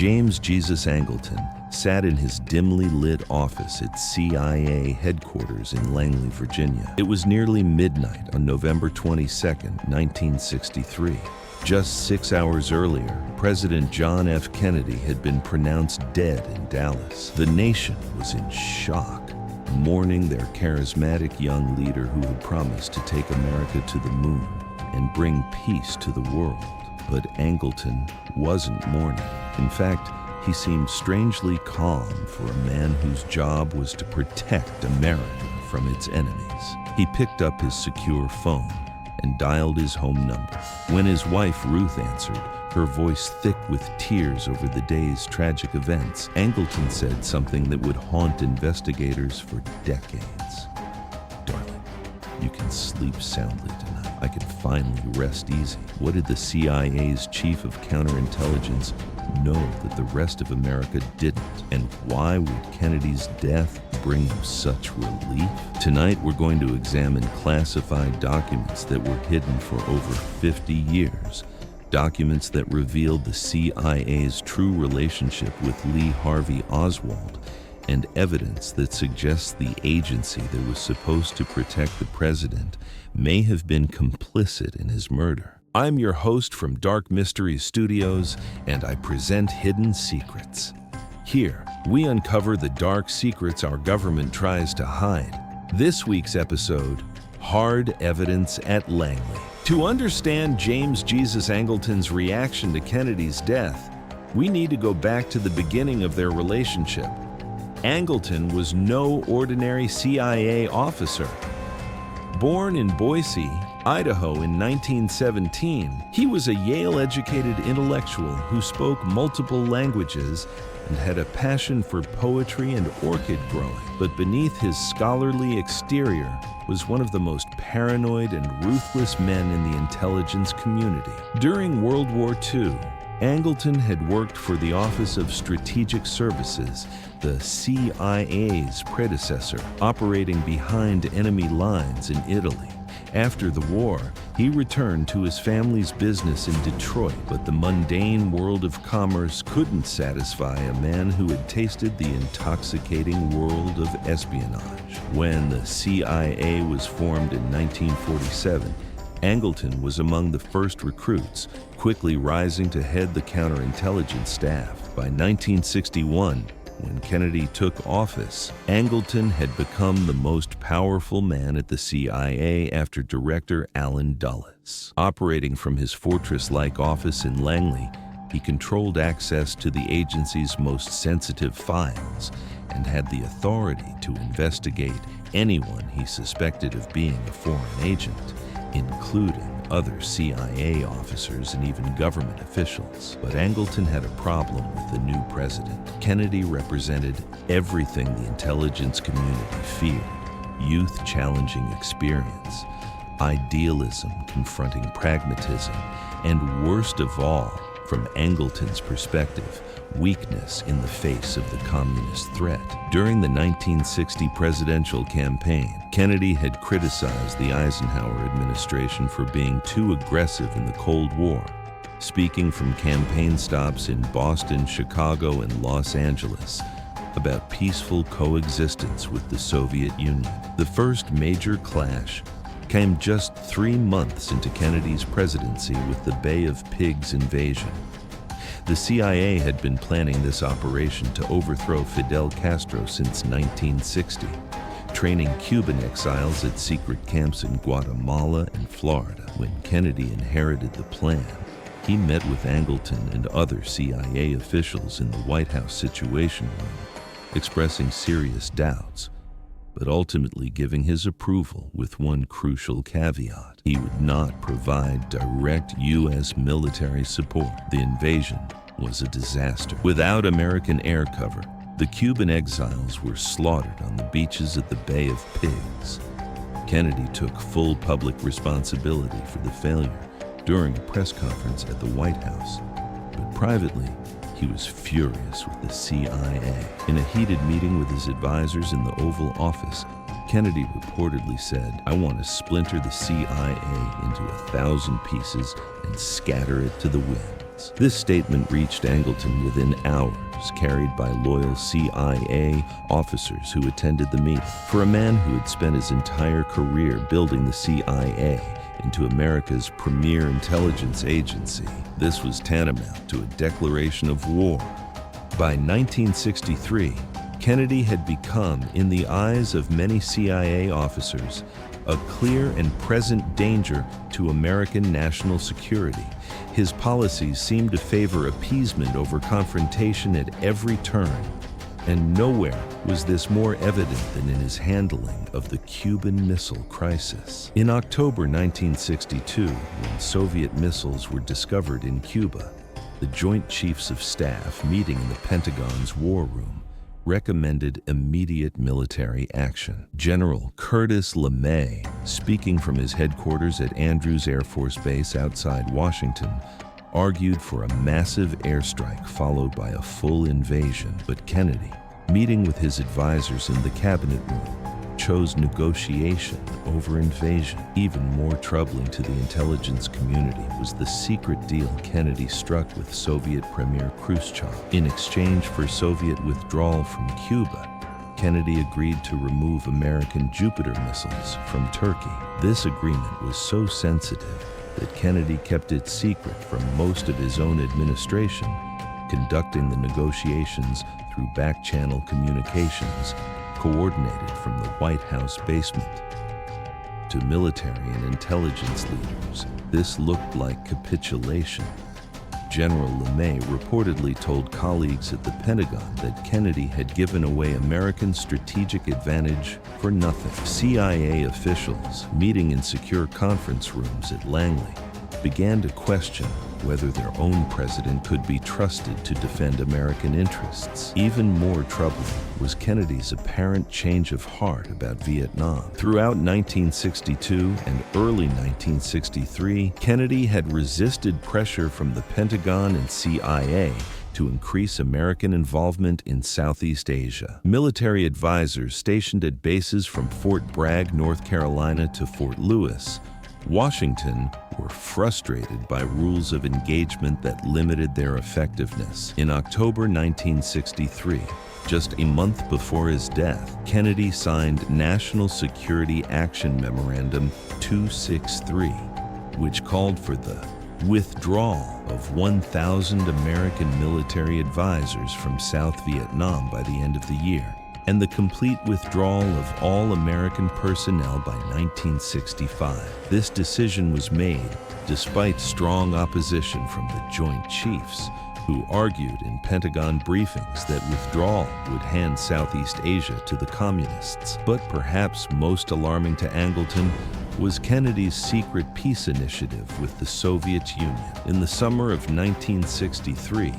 James Jesus Angleton sat in his dimly lit office at CIA headquarters in Langley, Virginia. It was nearly midnight on November 22, 1963. Just 6 hours earlier, President John F. Kennedy had been pronounced dead in Dallas. The nation was in shock, mourning their charismatic young leader who had promised to take America to the moon and bring peace to the world. But Angleton wasn't mourning. In fact, he seemed strangely calm for a man whose job was to protect America from its enemies. He picked up his secure phone and dialed his home number. When his wife Ruth answered, her voice thick with tears over the day's tragic events, Angleton said something that would haunt investigators for decades. "Darling, you can sleep soundly tonight. I can finally rest easy." What did the CIA's chief of counterintelligence know that the rest of America didn't? And why would Kennedy's death bring him such relief? Tonight, we're going to examine classified documents that were hidden for over 50 years. Documents that revealed the CIA's true relationship with Lee Harvey Oswald, and evidence that suggests the agency that was supposed to protect the president may have been complicit in his murder. I'm your host from Dark Mystery Studios, and I present Hidden Secrets. Here, we uncover the dark secrets our government tries to hide. This week's episode, Hard Evidence at Langley. To understand James Jesus Angleton's reaction to Kennedy's death, we need to go back to the beginning of their relationship. Angleton was no ordinary CIA officer. Born in Boise, Idaho in 1917, he was a Yale-educated intellectual who spoke multiple languages and had a passion for poetry and orchid growing. But beneath his scholarly exterior was one of the most paranoid and ruthless men in the intelligence community. During World War II, Angleton had worked for the Office of Strategic Services, the CIA's predecessor, operating behind enemy lines in Italy. After the war, he returned to his family's business in Detroit, but the mundane world of commerce couldn't satisfy a man who had tasted the intoxicating world of espionage. When the CIA was formed in 1947, Angleton was among the first recruits, quickly rising to head the counterintelligence staff. By 1961, when Kennedy took office, Angleton had become the most powerful man at the CIA after Director Allen Dulles. Operating from his fortress-like office in Langley, he controlled access to the agency's most sensitive files and had the authority to investigate anyone he suspected of being a foreign agent, including other CIA officers and even government officials. But Angleton had a problem with the new president. Kennedy represented everything the intelligence community feared: youth challenging experience, idealism confronting pragmatism, and worst of all, from Angleton's perspective, weakness in the face of the communist threat. During the 1960 presidential campaign, Kennedy had criticized the Eisenhower administration for being too aggressive in the Cold War, speaking from campaign stops in Boston, Chicago, and Los Angeles about peaceful coexistence with the Soviet Union. The first major clash came just 3 months into Kennedy's presidency with the Bay of Pigs invasion. The CIA had been planning this operation to overthrow Fidel Castro since 1960, training Cuban exiles at secret camps in Guatemala and Florida. When Kennedy inherited the plan, he met with Angleton and other CIA officials in the White House Situation Room, expressing serious doubts, but ultimately giving his approval with one crucial caveat: he would not provide direct U.S. military support. The invasion was a disaster. Without American air cover, the Cuban exiles were slaughtered on the beaches at the Bay of Pigs. Kennedy took full public responsibility for the failure during a press conference at the White House, but privately, he was furious with the CIA. In a heated meeting with his advisors in the Oval Office, Kennedy reportedly said, "I want to splinter the CIA into 1,000 pieces and scatter it to the wind." intelligence. This statement reached Angleton within hours, carried by loyal CIA officers who attended the meeting. For a man who had spent his entire career building the CIA into America's premier intelligence agency, this was tantamount to a declaration of war. By 1963, Kennedy had become, in the eyes of many CIA officers, a clear and present danger to American national security. His policies seemed to favor appeasement over confrontation at every turn, and nowhere was this more evident than in his handling of the Cuban Missile Crisis. In October 1962, when Soviet missiles were discovered in Cuba, the Joint Chiefs of Staff, meeting in the Pentagon's War Room, recommended immediate military action. General Curtis LeMay, speaking from his headquarters at Andrews Air Force Base outside Washington, argued for a massive airstrike followed by a full invasion. But Kennedy, meeting with his advisors in the cabinet room, chose negotiation over invasion. Even more troubling to the intelligence community was the secret deal Kennedy struck with Soviet Premier Khrushchev. In exchange for Soviet withdrawal from Cuba, Kennedy agreed to remove American Jupiter missiles from Turkey. This agreement was so sensitive that Kennedy kept it secret from most of his own administration, conducting the negotiations through back-channel communications coordinated from the White House basement. To military and intelligence leaders, this looked like capitulation. General LeMay reportedly told colleagues at the Pentagon that Kennedy had given away American strategic advantage for nothing. CIA officials, meeting in secure conference rooms at Langley, began to question whether their own president could be trusted to defend American interests. Even more troubling was Kennedy's apparent change of heart about Vietnam. Throughout 1962 and early 1963, Kennedy had resisted pressure from the Pentagon and CIA to increase American involvement in Southeast Asia. Military advisors stationed at bases from Fort Bragg, North Carolina to Fort Lewis, Washington, were frustrated by rules of engagement that limited their effectiveness. In October 1963, just a month before his death, Kennedy signed National Security Action Memorandum 263, which called for the withdrawal of 1,000 American military advisors from South Vietnam by the end of the year, and the complete withdrawal of all American personnel by 1965. This decision was made despite strong opposition from the Joint Chiefs, who argued in Pentagon briefings that withdrawal would hand Southeast Asia to the Communists. But perhaps most alarming to Angleton was Kennedy's secret peace initiative with the Soviet Union. In the summer of 1963,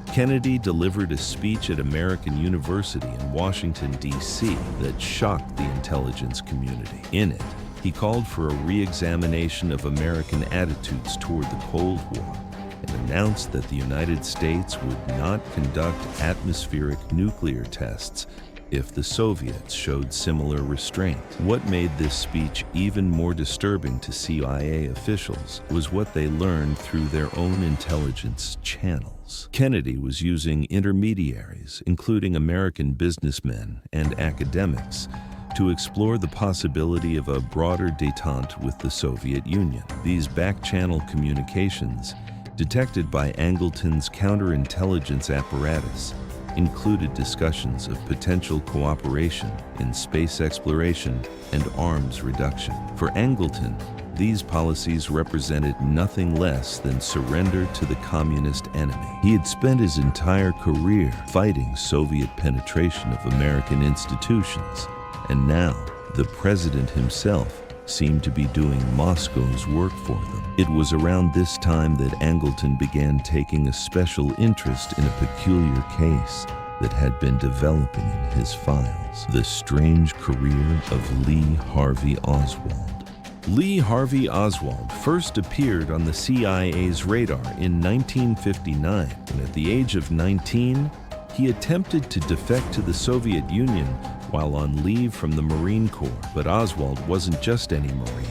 Kennedy delivered a speech at American University in Washington, D.C. that shocked the intelligence community. In it, he called for a re-examination of American attitudes toward the Cold War and announced that the United States would not conduct atmospheric nuclear tests if the Soviets showed similar restraint. What made this speech even more disturbing to CIA officials was what they learned through their own intelligence channels. Kennedy was using intermediaries, including American businessmen and academics, to explore the possibility of a broader détente with the Soviet Union. These back-channel communications, detected by Angleton's counterintelligence apparatus, included discussions of potential cooperation in space exploration and arms reduction. For Angleton, these policies represented nothing less than surrender to the communist enemy. He had spent his entire career fighting Soviet penetration of American institutions, and now the president himself seemed to be doing Moscow's work for them. It was around this time that Angleton began taking a special interest in a peculiar case that had been developing in his files: the strange career of Lee Harvey Oswald. Lee Harvey Oswald first appeared on the CIA's radar in 1959, and at the age of 19, he attempted to defect to the Soviet Union while on leave from the Marine Corps. But Oswald wasn't just any Marine.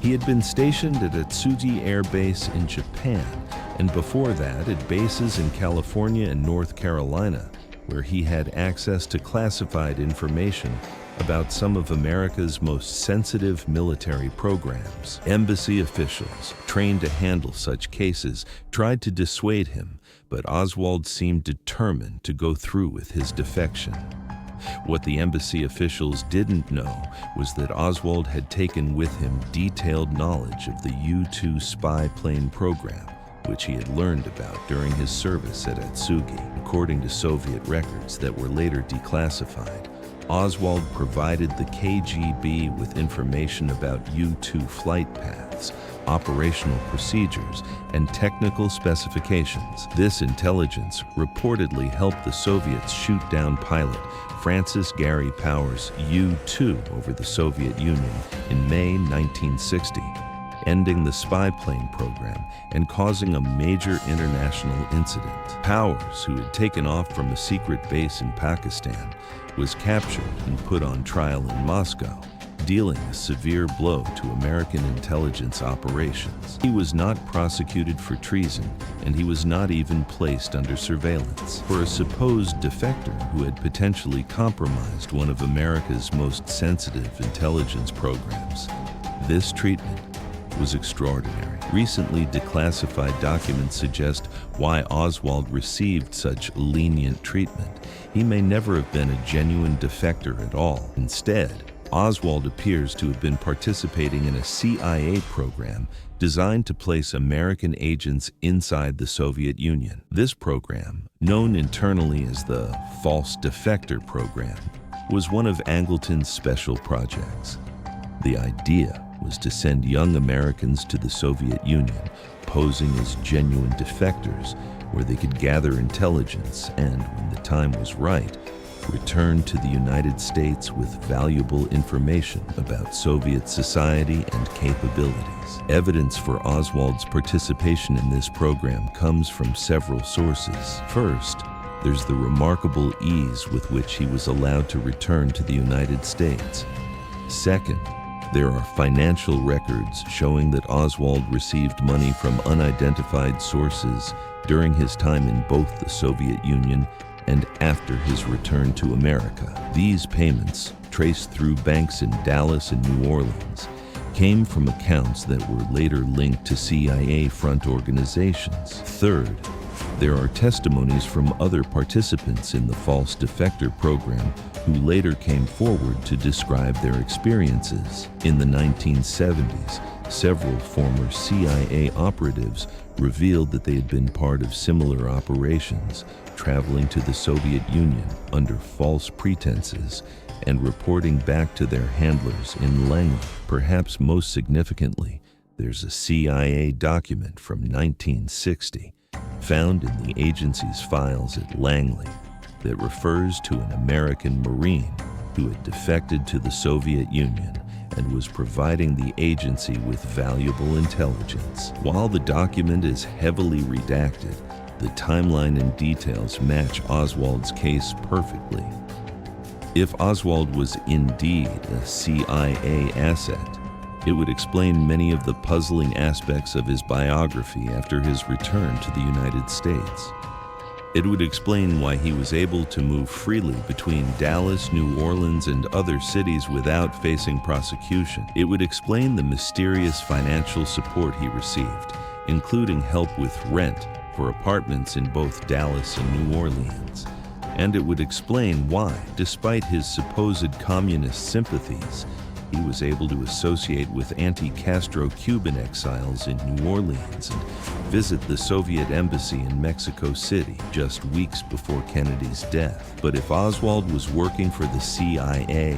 He had been stationed at Atsugi Air Base in Japan, and before that at bases in California and North Carolina, where he had access to classified information about some of America's most sensitive military programs. Embassy officials, trained to handle such cases, tried to dissuade him, but Oswald seemed determined to go through with his defection. What the embassy officials didn't know was that Oswald had taken with him detailed knowledge of the U-2 spy plane program, which he had learned about during his service at Atsugi. According to Soviet records that were later declassified, Oswald provided the KGB with information about U-2 flight paths, operational procedures, and technical specifications. This intelligence reportedly helped the Soviets shoot down pilot Francis Gary Powers' U-2 over the Soviet Union in May 1960, ending the spy plane program and causing a major international incident. Powers, who had taken off from a secret base in Pakistan, was captured and put on trial in Moscow, dealing a severe blow to American intelligence operations. He was not prosecuted for treason, and he was not even placed under surveillance for a supposed defector who had potentially compromised one of America's most sensitive intelligence programs. This treatment was extraordinary. Recently declassified documents suggest why Oswald received such lenient treatment. He may never have been a genuine defector at all. Instead, Oswald appears to have been participating in a CIA program designed to place American agents inside the Soviet Union. This program, known internally as the False Defector Program, was one of Angleton's special projects. The idea was to send young Americans to the Soviet Union, posing as genuine defectors, where they could gather intelligence and, when the time was right, return to the United States with valuable information about Soviet society and capabilities. Evidence for Oswald's participation in this program comes from several sources. First, there's the remarkable ease with which he was allowed to return to the United States. Second, there are financial records showing that Oswald received money from unidentified sources during his time in both the Soviet Union and after his return to America. These payments, traced through banks in Dallas and New Orleans, came from accounts that were later linked to CIA front organizations. Third, there are testimonies from other participants in the false defector program who later came forward to describe their experiences. In the 1970s, several former CIA operatives revealed that they had been part of similar operations, traveling to the Soviet Union under false pretenses and reporting back to their handlers in Langley. Perhaps most significantly, there's a CIA document from 1960 found in the agency's files at Langley that refers to an American Marine who had defected to the Soviet Union and was providing the agency with valuable intelligence. While the document is heavily redacted, the timeline and details match Oswald's case perfectly. If Oswald was indeed a CIA asset, it would explain many of the puzzling aspects of his biography after his return to the United States. It would explain why he was able to move freely between Dallas, New Orleans, and other cities without facing prosecution. It would explain the mysterious financial support he received, including help with rent for apartments in both Dallas and New Orleans. And it would explain why, despite his supposed communist sympathies, he was able to associate with anti-Castro Cuban exiles in New Orleans and visit the Soviet embassy in Mexico City just weeks before Kennedy's death. But if Oswald was working for the CIA,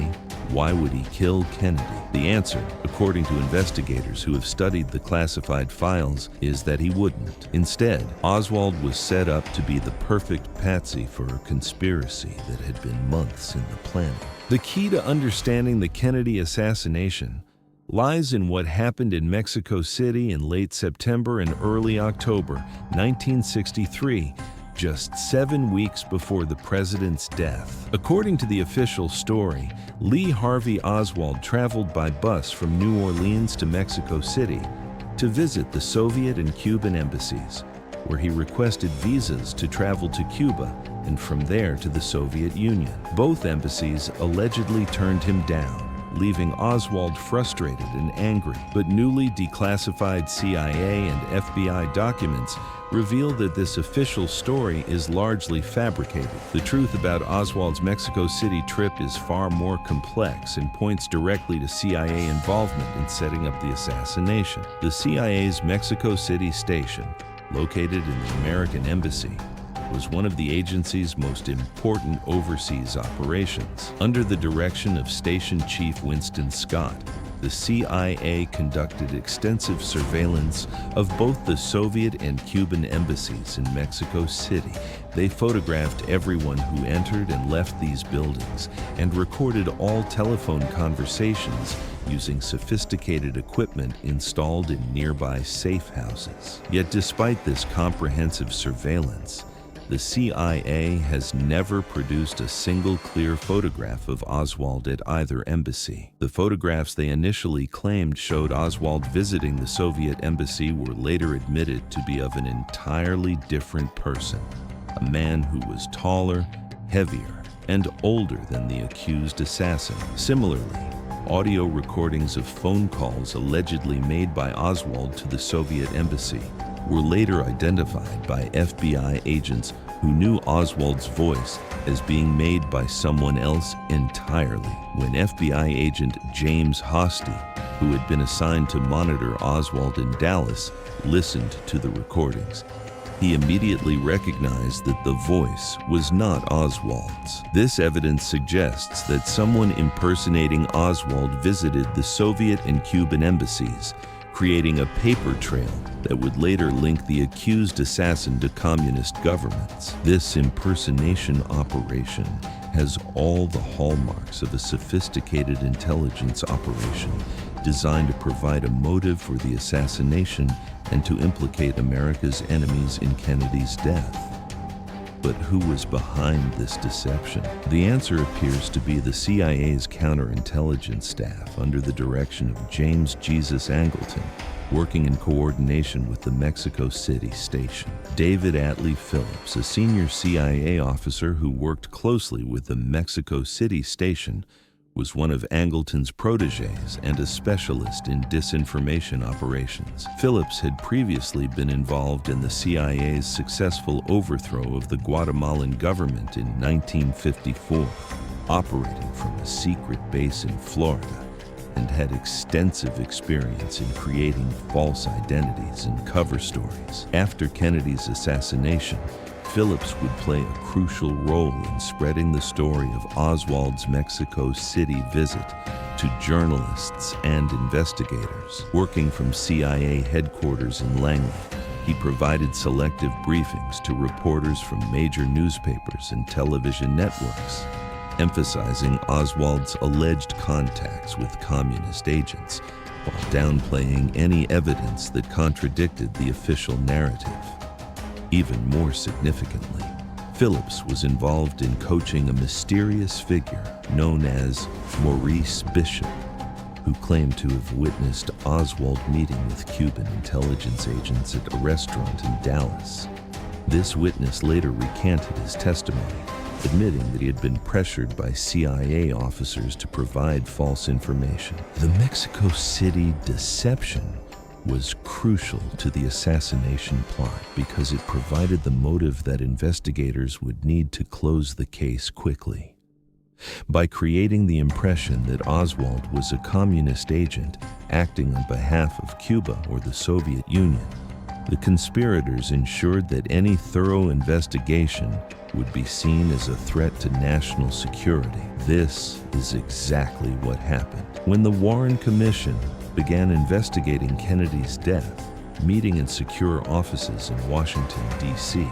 why would he kill Kennedy? The answer, according to investigators who have studied the classified files, is that he wouldn't. Instead, Oswald was set up to be the perfect patsy for a conspiracy that had been months in the planning. The key to understanding the Kennedy assassination lies in what happened in Mexico City in late September and early October 1963, just 7 weeks before the president's death. According to the official story, Lee Harvey Oswald traveled by bus from New Orleans to Mexico City to visit the Soviet and Cuban embassies. where he requested visas to travel to Cuba and from there to the Soviet Union. Both embassies allegedly turned him down, leaving Oswald frustrated and angry. But newly declassified CIA and FBI documents reveal that this official story is largely fabricated. The truth about Oswald's Mexico City trip is far more complex and points directly to CIA involvement in setting up the assassination. The CIA's Mexico City station, located in the American Embassy, was one of the agency's most important overseas operations. Under the direction of Station Chief Winston Scott, the CIA conducted extensive surveillance of both the Soviet and Cuban embassies in Mexico City. They photographed everyone who entered and left these buildings and recorded all telephone conversations using sophisticated equipment installed in nearby safe houses. Yet despite this comprehensive surveillance, the CIA has never produced a single clear photograph of Oswald at either embassy. The photographs they initially claimed showed Oswald visiting the Soviet embassy were later admitted to be of an entirely different person, a man who was taller, heavier, and older than the accused assassin. Similarly, audio recordings of phone calls allegedly made by Oswald to the Soviet embassy were later identified by FBI agents who knew Oswald's voice as being made by someone else entirely. When FBI agent James Hosty, who had been assigned to monitor Oswald in Dallas, listened to the recordings, he immediately recognized that the voice was not Oswald's. This evidence suggests that someone impersonating Oswald visited the Soviet and Cuban embassies, creating a paper trail that would later link the accused assassin to communist governments. This impersonation operation has all the hallmarks of a sophisticated intelligence operation designed to provide a motive for the assassination and to implicate America's enemies in Kennedy's death. But who was behind this deception? The answer appears to be the CIA's counterintelligence staff under the direction of James Jesus Angleton, working in coordination with the Mexico City station. David Atlee Phillips, a senior CIA officer who worked closely with the Mexico City station, was one of Angleton's protégés and a specialist in disinformation operations. Phillips had previously been involved in the CIA's successful overthrow of the Guatemalan government in 1954, operating from a secret base in Florida, and had extensive experience in creating false identities and cover stories. After Kennedy's assassination, Phillips would play a crucial role in spreading the story of Oswald's Mexico City visit to journalists and investigators. Working from CIA headquarters in Langley, he provided selective briefings to reporters from major newspapers and television networks, emphasizing Oswald's alleged contacts with communist agents, while downplaying any evidence that contradicted the official narrative. Even more significantly, Phillips was involved in coaching a mysterious figure known as Maurice Bishop, who claimed to have witnessed Oswald meeting with Cuban intelligence agents at a restaurant in Dallas. This witness later recanted his testimony, admitting that he had been pressured by CIA officers to provide false information. The Mexico City deception was crucial to the assassination plot because it provided the motive that investigators would need to close the case quickly. By creating the impression that Oswald was a communist agent acting on behalf of Cuba or the Soviet Union, the conspirators ensured that any thorough investigation would be seen as a threat to national security. This is exactly what happened. When the Warren Commission began investigating Kennedy's death, meeting in secure offices in Washington, D.C.,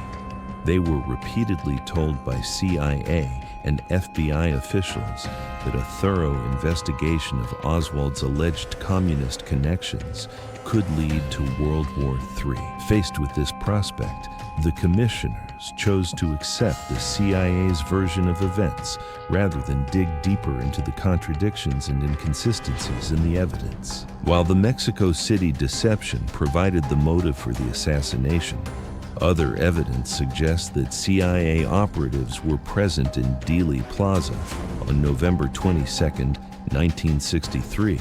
they were repeatedly told by CIA and FBI officials that a thorough investigation of Oswald's alleged communist connections could lead to World War III. Faced with this prospect, the commissioners chose to accept the CIA's version of events rather than dig deeper into the contradictions and inconsistencies in the evidence. While the Mexico City deception provided the motive for the assassination, Other evidence suggests that CIA operatives were present in Dealey Plaza on November 22, 1963,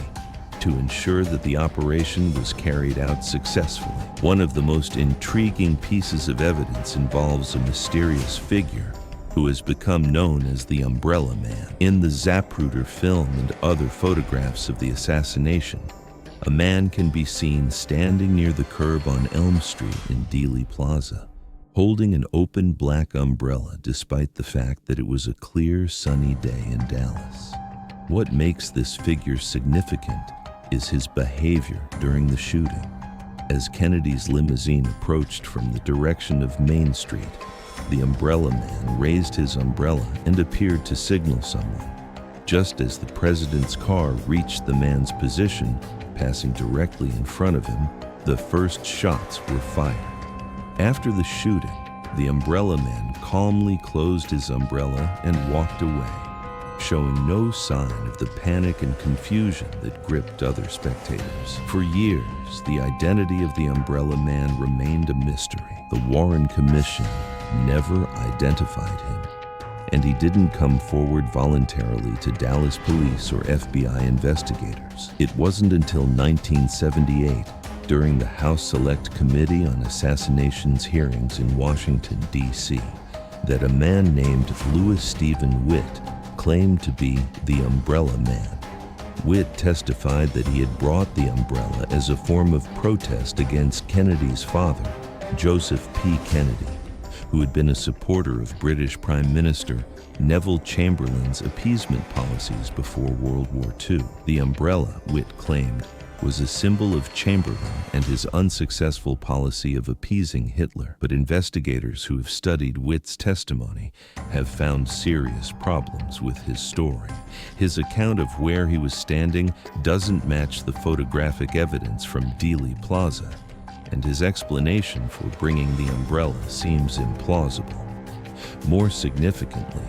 to ensure that the operation was carried out successfully. One of the most intriguing pieces of evidence involves a mysterious figure who has become known as the Umbrella Man. In the Zapruder film and other photographs of the assassination, a man can be seen standing near the curb on Elm Street in Dealey Plaza, holding an open black umbrella despite the fact that it was a clear, sunny day in Dallas. What makes this figure significant is his behavior during the shooting. As Kennedy's limousine approached from the direction of Main Street, the Umbrella Man raised his umbrella and appeared to signal someone. Just as the president's car reached the man's position, passing directly in front of him, the first shots were fired. After the shooting, the Umbrella Man calmly closed his umbrella and walked away, showing no sign of the panic and confusion that gripped other spectators. For years, the identity of the Umbrella Man remained a mystery. The Warren Commission never identified him, and he didn't come forward voluntarily to Dallas police or FBI investigators. It wasn't until 1978, during the House Select Committee on Assassinations hearings in Washington, D.C., that a man named Louis Stephen Witt claimed to be the Umbrella Man. Witt testified that he had brought the umbrella as a form of protest against Kennedy's father, Joseph P. Kennedy, who had been a supporter of British Prime Minister Neville Chamberlain's appeasement policies before World War II. The umbrella, Witt claimed, was a symbol of Chamberlain and his unsuccessful policy of appeasing Hitler. But investigators who have studied Witt's testimony have found serious problems with his story. His account of where he was standing doesn't match the photographic evidence from Dealey Plaza, and his explanation for bringing the umbrella seems implausible. More significantly,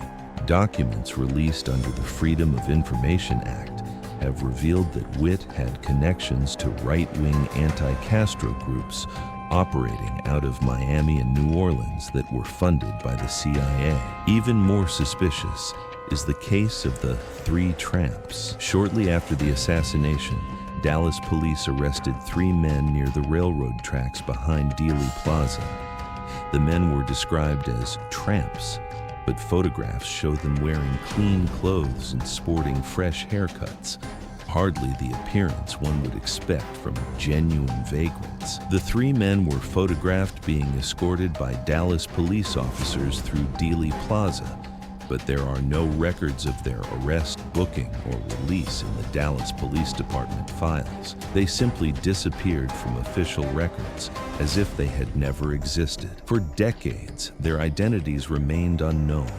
documents released under the Freedom of Information Act have revealed that Witt had connections to right-wing anti-Castro groups operating out of Miami and New Orleans that were funded by the CIA. Even more suspicious is the case of the three tramps. Shortly after the assassination, Dallas police arrested 3 men near the railroad tracks behind Dealey Plaza. The men were described as tramps, but photographs show them wearing clean clothes and sporting fresh haircuts, hardly the appearance one would expect from genuine vagrants. The 3 men were photographed being escorted by Dallas police officers through Dealey Plaza, but there are no records of their arrest, booking, or release in the Dallas Police Department files. They simply disappeared from official records, as if they had never existed. For decades, their identities remained unknown,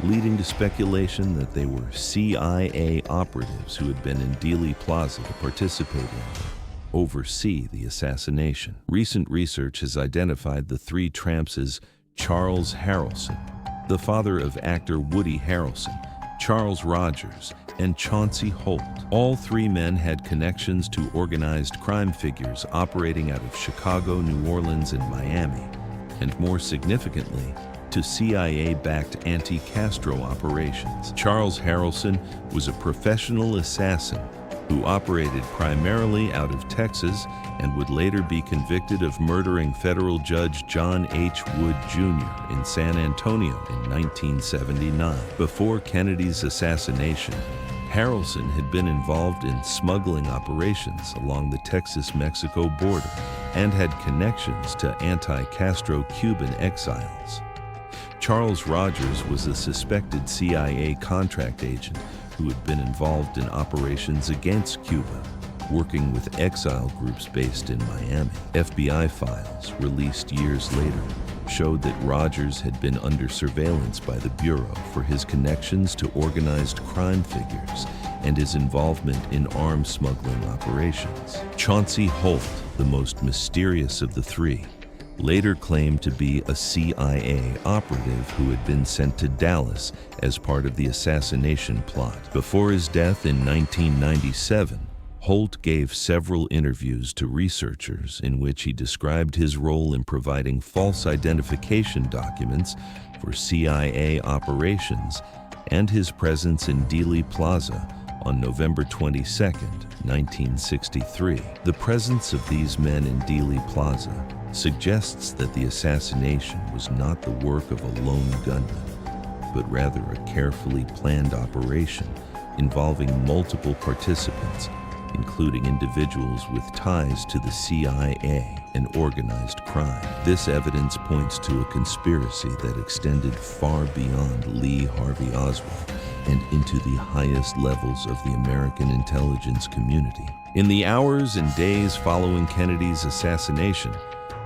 leading to speculation that they were CIA operatives who had been in Dealey Plaza to participate in or oversee the assassination. Recent research has identified the 3 tramps as Charles Harrelson, the father of actor Woody Harrelson, Charles Rogers, and Chauncey Holt. All 3 men had connections to organized crime figures operating out of Chicago, New Orleans, and Miami, and more significantly, to CIA-backed anti-Castro operations. Charles Harrelson was a professional assassin who operated primarily out of Texas and would later be convicted of murdering federal judge John H. Wood Jr. in San Antonio in 1979. Before Kennedy's assassination, Harrelson had been involved in smuggling operations along the Texas-Mexico border and had connections to anti-Castro Cuban exiles. Charles Rogers was a suspected CIA contract agent who had been involved in operations against Cuba, working with exile groups based in Miami. FBI files released years later showed that Rogers had been under surveillance by the Bureau for his connections to organized crime figures and his involvement in arms smuggling operations. Chauncey Holt, the most mysterious of the 3, later claimed to be a CIA operative who had been sent to Dallas as part of the assassination plot. Before his death in 1997, Holt gave several interviews to researchers in which he described his role in providing false identification documents for CIA operations and his presence in Dealey Plaza on November 22, 1963. The presence of these men in Dealey Plaza suggests that the assassination was not the work of a lone gunman, but rather a carefully planned operation involving multiple participants, including individuals with ties to the CIA and organized crime. This evidence points to a conspiracy that extended far beyond Lee Harvey Oswald and into the highest levels of the American intelligence community. In the hours and days following Kennedy's assassination,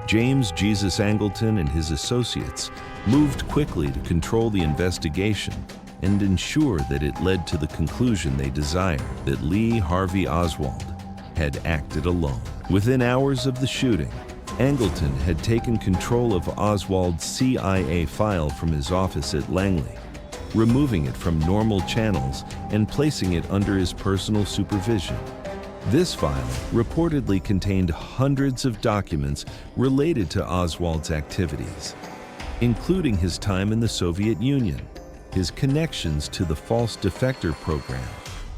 James Jesus Angleton and his associates moved quickly to control the investigation and ensure that it led to the conclusion they desired, that Lee Harvey Oswald had acted alone. Within hours of the shooting, Angleton had taken control of Oswald's CIA file from his office at Langley, removing it from normal channels and placing it under his personal supervision. This file reportedly contained hundreds of documents related to Oswald's activities, including his time in the Soviet Union, his connections to the false defector program,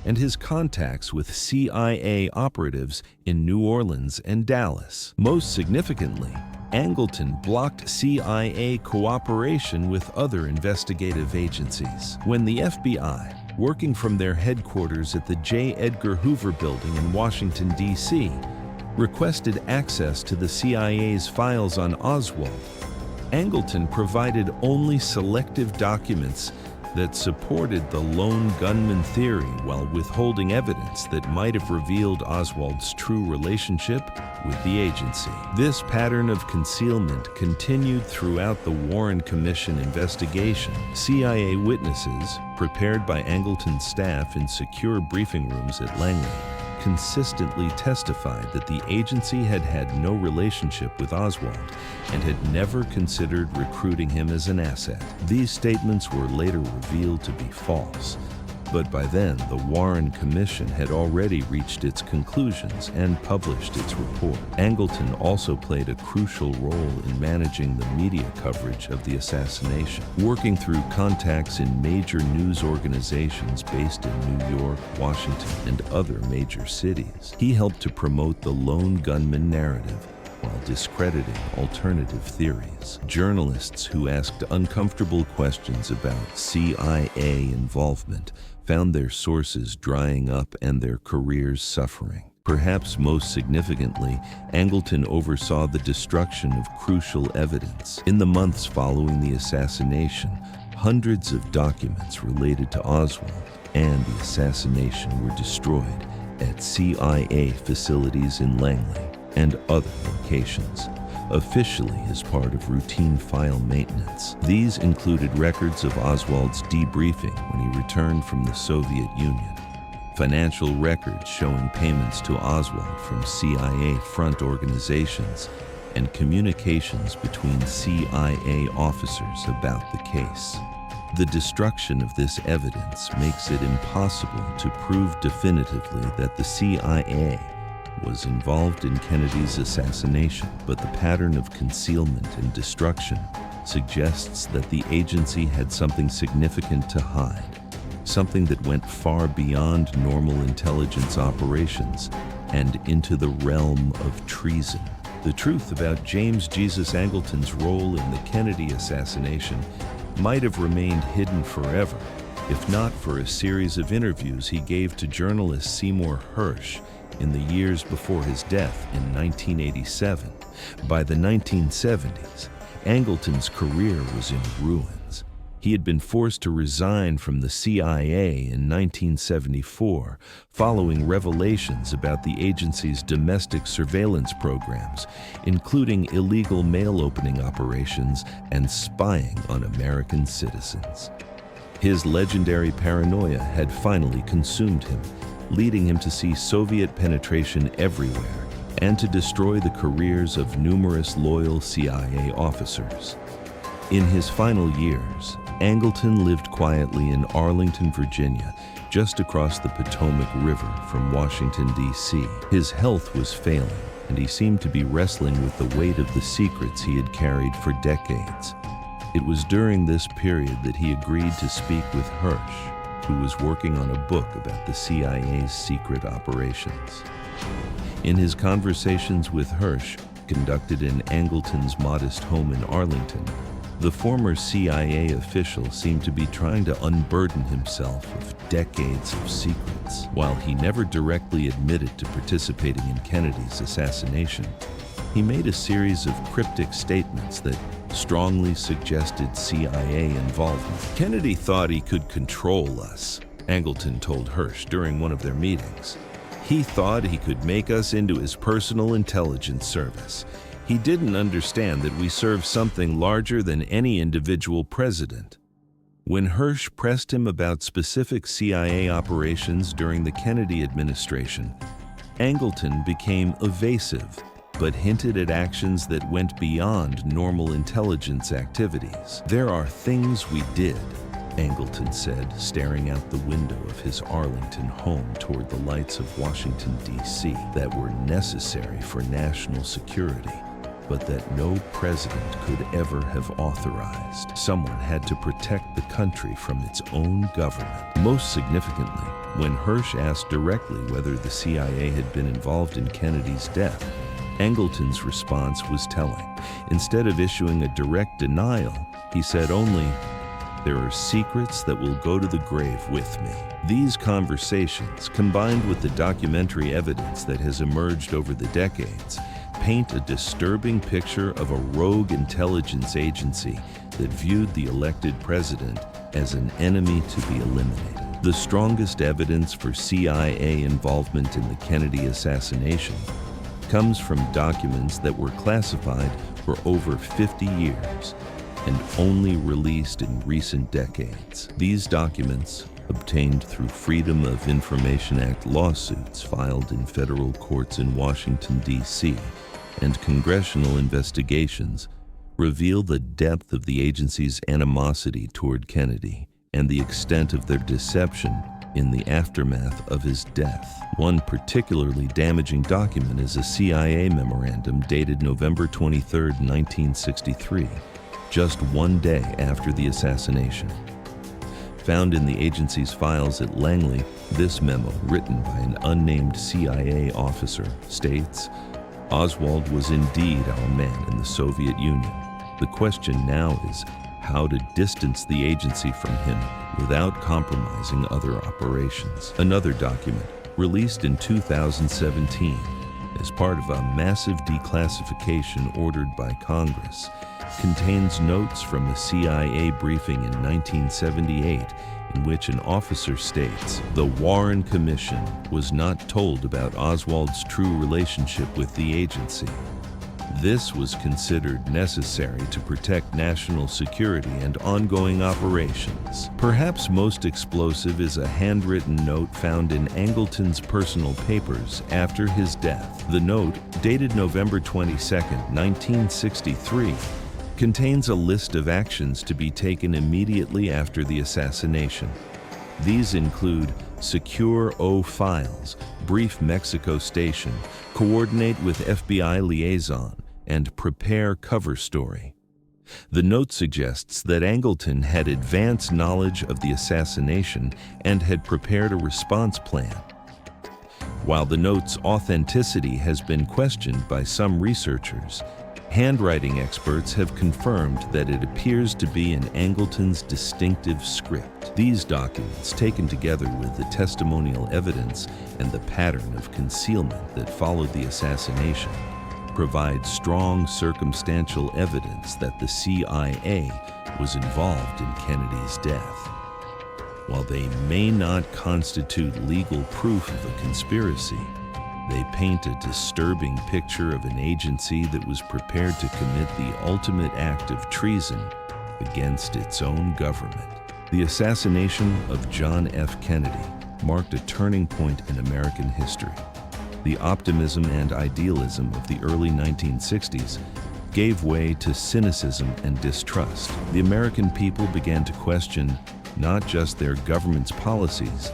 and his contacts with CIA operatives in New Orleans and Dallas. Most significantly, Angleton blocked CIA cooperation with other investigative agencies. When the FBI, working from their headquarters at the J. Edgar Hoover Building in Washington, D.C., requested access to the CIA's files on Oswald, Angleton provided only selective documents that supported the lone gunman theory while withholding evidence that might have revealed Oswald's true relationship with the agency. This pattern of concealment continued throughout the Warren Commission investigation. CIA witnesses, prepared by Angleton's staff in secure briefing rooms at Langley, consistently testified that the agency had had no relationship with Oswald and had never considered recruiting him as an asset. These statements were later revealed to be false, but by then the Warren Commission had already reached its conclusions and published its report. Angleton also played a crucial role in managing the media coverage of the assassination, working through contacts in major news organizations based in New York, Washington, and other major cities. He helped to promote the lone gunman narrative while discrediting alternative theories. Journalists who asked uncomfortable questions about CIA involvement found their sources drying up and their careers suffering. Perhaps most significantly, Angleton oversaw the destruction of crucial evidence. In the months following the assassination, hundreds of documents related to Oswald and the assassination were destroyed at CIA facilities in Langley and other locations, officially as part of routine file maintenance. These included records of Oswald's debriefing when he returned from the Soviet Union, financial records showing payments to Oswald from CIA front organizations, and communications between CIA officers about the case. The destruction of this evidence makes it impossible to prove definitively that the CIA was involved in Kennedy's assassination, but the pattern of concealment and destruction suggests that the agency had something significant to hide, something that went far beyond normal intelligence operations and into the realm of treason. The truth about James Jesus Angleton's role in the Kennedy assassination might have remained hidden forever, if not for a series of interviews he gave to journalist Seymour Hersh in the years before his death in 1987. By the 1970s, Angleton's career was in ruins. He had been forced to resign from the CIA in 1974 following revelations about the agency's domestic surveillance programs, including illegal mail opening operations and spying on American citizens. His legendary paranoia had finally consumed him, leading him to see Soviet penetration everywhere and to destroy the careers of numerous loyal CIA officers. In his final years, Angleton lived quietly in Arlington, Virginia, just across the Potomac River from Washington, D.C. His health was failing, and he seemed to be wrestling with the weight of the secrets he had carried for decades. It was during this period that he agreed to speak with Hirsch, who was working on a book about the CIA's secret operations. In his conversations with Hirsch, conducted in Angleton's modest home in Arlington, the former CIA official seemed to be trying to unburden himself of decades of secrets. While he never directly admitted to participating in Kennedy's assassination, he made a series of cryptic statements that strongly suggested CIA involvement. "Kennedy thought he could control us," Angleton told Hirsch during one of their meetings. "He thought he could make us into his personal intelligence service. He didn't understand that we serve something larger than any individual president." When Hirsch pressed him about specific CIA operations during the Kennedy administration, Angleton became evasive, but hinted at actions that went beyond normal intelligence activities. "There are things we did," Angleton said, staring out the window of his Arlington home toward the lights of Washington, D.C., "that were necessary for national security, but that no president could ever have authorized. Someone had to protect the country from its own government." Most significantly, when Hirsch asked directly whether the CIA had been involved in Kennedy's death, Angleton's response was telling. Instead of issuing a direct denial, he said only, "There are secrets that will go to the grave with me." These conversations, combined with the documentary evidence that has emerged over the decades, paint a disturbing picture of a rogue intelligence agency that viewed the elected president as an enemy to be eliminated. The strongest evidence for CIA involvement in the Kennedy assassination comes from documents that were classified for over 50 years and only released in recent decades. These documents, obtained through Freedom of Information Act lawsuits filed in federal courts in Washington, D.C., and congressional investigations, reveal the depth of the agency's animosity toward Kennedy and the extent of their deception in the aftermath of his death. One particularly damaging document is a CIA memorandum dated November 23, 1963, just one day after the assassination. Found in the agency's files at Langley, this memo, written by an unnamed CIA officer, states, "Oswald was indeed our man in the Soviet Union. The question now is how to distance the agency from him without compromising other operations." Another document, released in 2017 as part of a massive declassification ordered by Congress, contains notes from a CIA briefing in 1978 in which an officer states, "The Warren Commission was not told about Oswald's true relationship with the agency. This was considered necessary to protect national security and ongoing operations." Perhaps most explosive is a handwritten note found in Angleton's personal papers after his death. The note, dated November 22, 1963, contains a list of actions to be taken immediately after the assassination. These include secure O files, brief Mexico station, coordinate with FBI liaison, and prepare cover story. The note suggests that Angleton had advanced knowledge of the assassination and had prepared a response plan. While the note's authenticity has been questioned by some researchers, handwriting experts have confirmed that it appears to be in Angleton's distinctive script. These documents, taken together with the testimonial evidence and the pattern of concealment that followed the assassination, provide strong circumstantial evidence that the CIA was involved in Kennedy's death. While they may not constitute legal proof of a conspiracy, they paint a disturbing picture of an agency that was prepared to commit the ultimate act of treason against its own government. The assassination of John F. Kennedy marked a turning point in American history. The optimism and idealism of the early 1960s gave way to cynicism and distrust. The American people began to question not just their government's policies,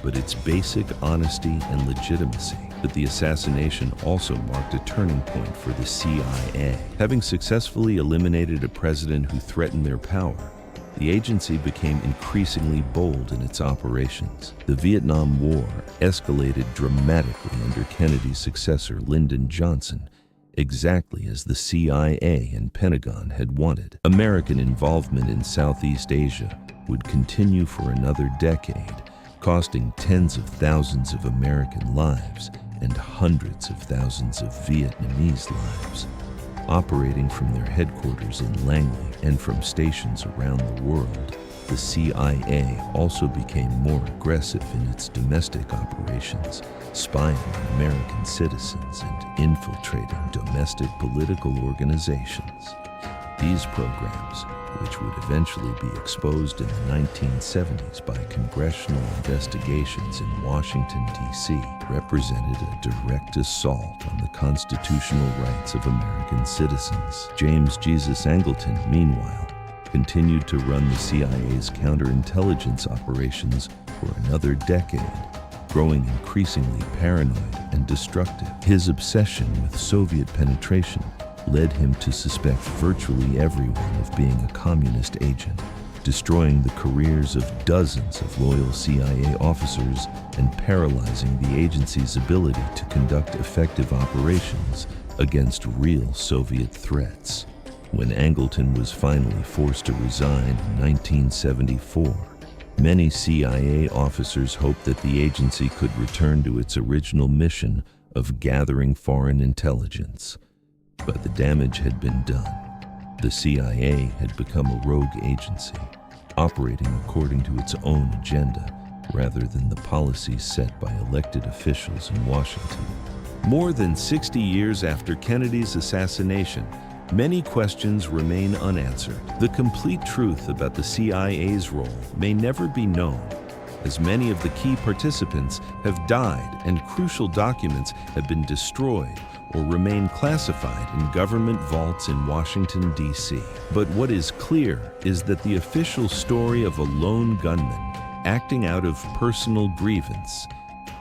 but its basic honesty and legitimacy. But the assassination also marked a turning point for the CIA. Having successfully eliminated a president who threatened their power, the agency became increasingly bold in its operations. The Vietnam War escalated dramatically under Kennedy's successor, Lyndon Johnson, exactly as the CIA and Pentagon had wanted. American involvement in Southeast Asia would continue for another decade, costing tens of thousands of American lives and hundreds of thousands of Vietnamese lives. Operating from their headquarters in Langley and from stations around the world, the CIA also became more aggressive in its domestic operations, spying on American citizens and infiltrating domestic political organizations. These programs, which would eventually be exposed in the 1970s by congressional investigations in Washington, D.C., represented a direct assault on the constitutional rights of American citizens. James Jesus Angleton, meanwhile, continued to run the CIA's counterintelligence operations for another decade, growing increasingly paranoid and destructive. His obsession with Soviet penetration led him to suspect virtually everyone of being a communist agent, destroying the careers of dozens of loyal CIA officers and paralyzing the agency's ability to conduct effective operations against real Soviet threats. When Angleton was finally forced to resign in 1974, many CIA officers hoped that the agency could return to its original mission of gathering foreign intelligence. But the damage had been done. The CIA had become a rogue agency, operating according to its own agenda rather than the policies set by elected officials in Washington. More than 60 years after Kennedy's assassination, many questions remain unanswered. The complete truth about the CIA's role may never be known, as many of the key participants have died and crucial documents have been destroyed or remain classified in government vaults in Washington, D.C. But what is clear is that the official story of a lone gunman acting out of personal grievance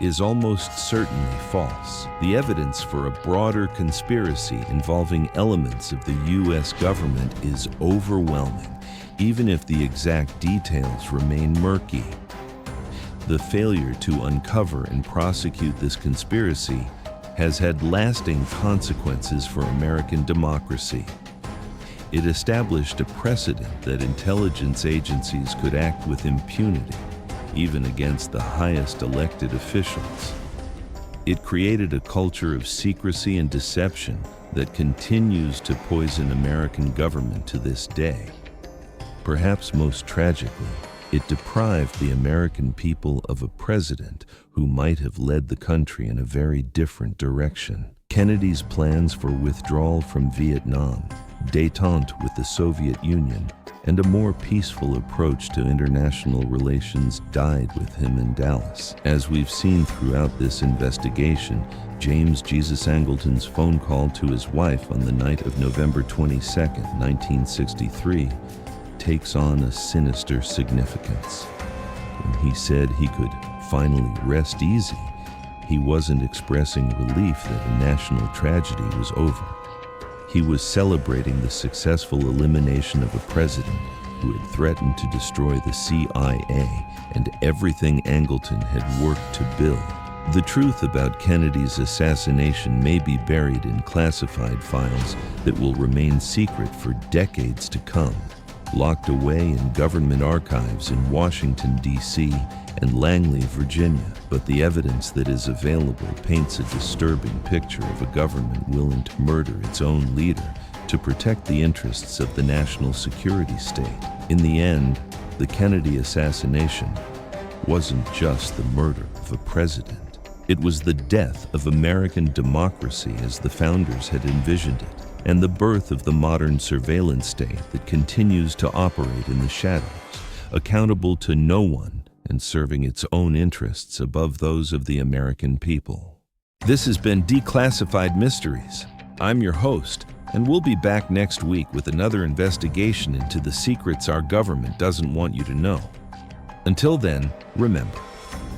is almost certainly false. The evidence for a broader conspiracy involving elements of the U.S. government is overwhelming, even if the exact details remain murky. The failure to uncover and prosecute this conspiracy has had lasting consequences for American democracy. It established a precedent that intelligence agencies could act with impunity, even against the highest elected officials. It created a culture of secrecy and deception that continues to poison American government to this day. Perhaps most tragically, it deprived the American people of a president who might have led the country in a very different direction. Kennedy's plans for withdrawal from Vietnam, détente with the Soviet Union, and a more peaceful approach to international relations died with him in Dallas. As we've seen throughout this investigation, James Jesus Angleton's phone call to his wife on the night of November 22, 1963, takes on a sinister significance. When he said he could finally rest easy, he wasn't expressing relief that a national tragedy was over. He was celebrating the successful elimination of a president who had threatened to destroy the CIA and everything Angleton had worked to build. The truth about Kennedy's assassination may be buried in classified files that will remain secret for decades to come, locked away in government archives in Washington, D.C. and Langley, Virginia. But the evidence that is available paints a disturbing picture of a government willing to murder its own leader to protect the interests of the national security state. In the end, the Kennedy assassination wasn't just the murder of a president. It was the death of American democracy as the founders had envisioned it, and the birth of the modern surveillance state that continues to operate in the shadows, accountable to no one and serving its own interests above those of the American people. This has been Declassified Mysteries. I'm your host, and we'll be back next week with another investigation into the secrets our government doesn't want you to know. Until then, remember,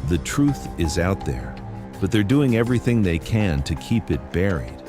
The truth is out there, but they're doing everything they can to keep it buried.